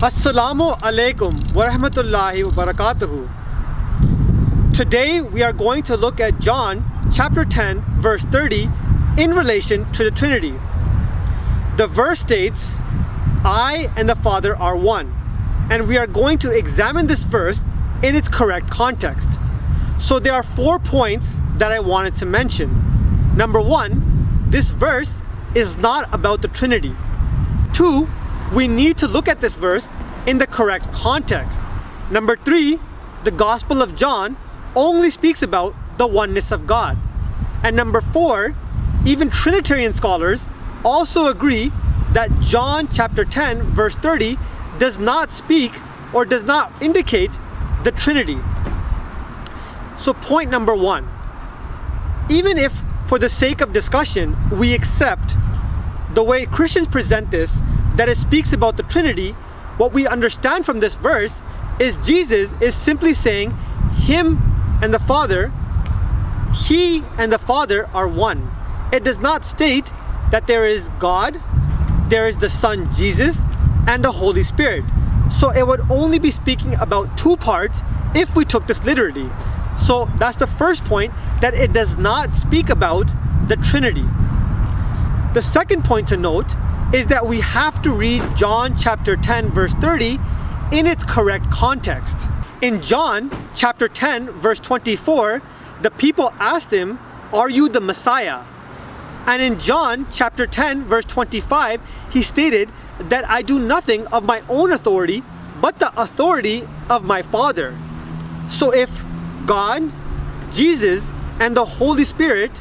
Assalamu alaikum wa rahmatullahi wa barakatuhu. Today we are going to look at John chapter 10 verse 30 in relation to the Trinity. The verse states, I and the Father are one. And we are going to examine this verse in its correct context. So there are 4 points that I wanted to mention. Number 1, this verse is not about the Trinity. 2, we need to look at this verse in the correct context. Number 3, the Gospel of John only speaks about the oneness of God. And number 4, even Trinitarian scholars also agree that John chapter 10 verse 30 does not speak or does not indicate the Trinity. So point number 1, even if for the sake of discussion we accept the way Christians present this, that it speaks about the Trinity, what we understand from this verse is Jesus is simply saying him and the Father, he and the Father are one. It does not state that there is God, there is the Son Jesus, and the Holy Spirit. So it would only be speaking about 2 parts if we took this literally. So that's the first point, that it does not speak about the Trinity. The second point to note is that we have to read John chapter 10 verse 30 in its correct context. In John chapter 10 verse 24, the people asked him, are you the Messiah? And in John chapter 10 verse 25, he stated that I do nothing of my own authority, but the authority of my Father. So if God, Jesus, and the Holy Spirit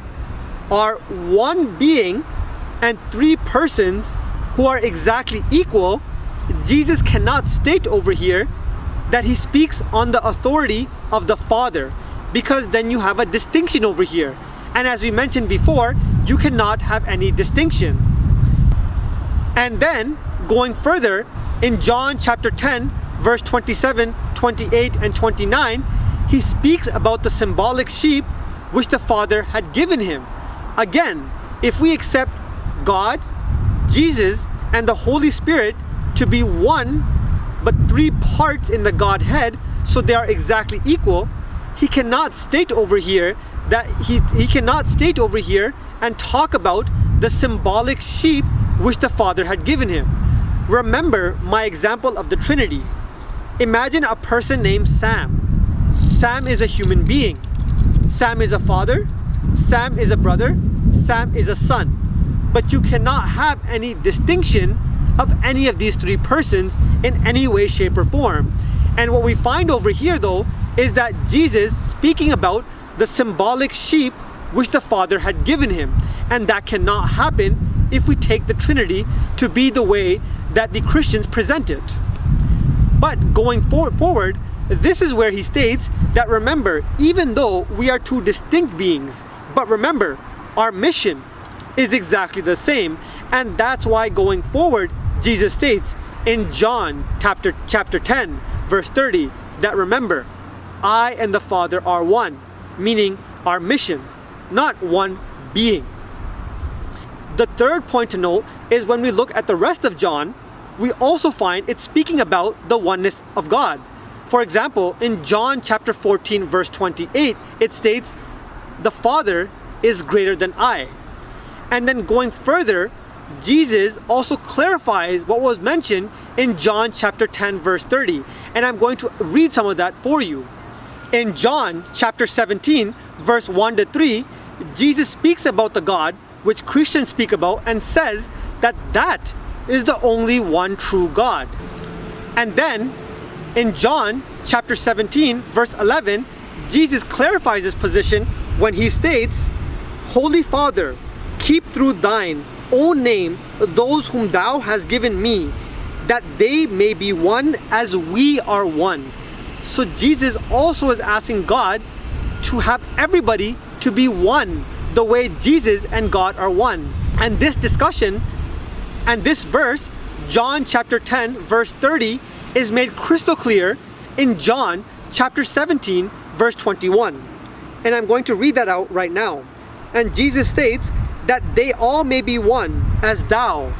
are one being and 3 persons who are exactly equal, Jesus cannot state over here that he speaks on the authority of the Father, because then you have a distinction over here. And as we mentioned before, you cannot have any distinction. And then going further, in John chapter 10 verse 27, 28, and 29, he speaks about the symbolic sheep which the Father had given him. Again, if we accept God, Jesus, and the Holy Spirit to be one, but 3 parts in the Godhead, so they are exactly equal, he cannot state over here that he cannot state over here and talk about the symbolic sheep which the Father had given him. Remember my example of the Trinity. Imagine a person named Sam. Sam is a human being. Sam is a father, Sam is a brother, Sam is a son. But you cannot have any distinction of any of these 3 persons in any way, shape, or form. And what we find over here though is that Jesus speaking about the symbolic sheep which the Father had given him. And that cannot happen if we take the Trinity to be the way that the Christians present it. But going forward, this is where he states that, remember, even though we are 2 distinct beings, but remember, our mission is exactly the same. And that's why going forward, Jesus states in John chapter 10 verse 30 that, remember, I and the Father are one, meaning our mission, not one being. The third point to note is when we look at the rest of John, we also find it's speaking about the oneness of God. For example, in John chapter 14 verse 28, it states, the Father is greater than I. And then going further, Jesus also clarifies what was mentioned in John chapter 10 verse 30. And I'm going to read some of that for you. In John chapter 17 verse 1 to 3, Jesus speaks about the God which Christians speak about and says that that is the only one true God. And then in John chapter 17 verse 11, Jesus clarifies his position when he states, Holy Father, keep through thine own name those whom thou hast given me, that they may be one as we are one. So Jesus also is asking God to have everybody to be one, the way Jesus and God are one. And this discussion and this verse, John chapter 10 verse 30, is made crystal clear in John chapter 17 verse 21. And I'm going to read that out right now. And Jesus states that they all may be one, as thou,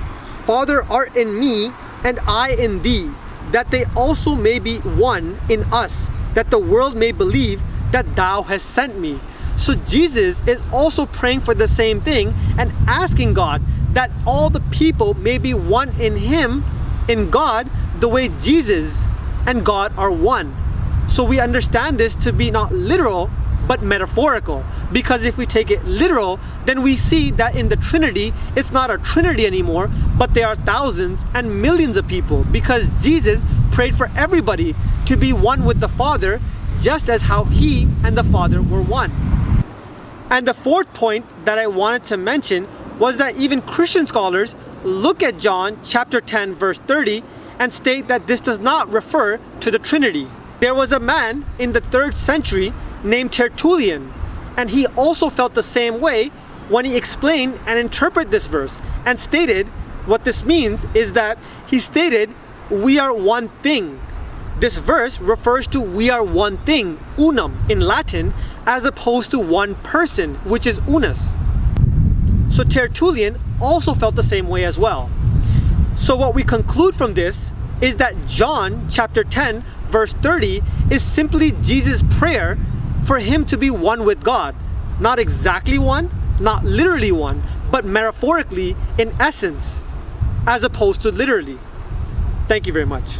Father, art in me, and I in thee, that they also may be one in us, that the world may believe that thou hast sent me. So Jesus is also praying for the same thing and asking God that all the people may be one in him, in God, the way Jesus and God are one. So we understand this to be not literal, but metaphorical. Because if we take it literal, then we see that in the Trinity, it's not a Trinity anymore, but there are thousands and millions of people, because Jesus prayed for everybody to be one with the Father, just as how he and the Father were one. And the fourth point that I wanted to mention was that even Christian scholars look at John chapter 10 verse 30 and state that this does not refer to the Trinity. There was a man in the 3rd century named Tertullian, and he also felt the same way when he explained and interpreted this verse and stated what this means is that he stated, we are one thing. This verse refers to we are one thing, unum in Latin, as opposed to one person, which is unus. So Tertullian also felt the same way as well. So what we conclude from this is that John chapter 10 verse 30 is simply Jesus' prayer for him to be one with God. Not exactly one, not literally one, but metaphorically in essence, as opposed to literally. Thank you very much.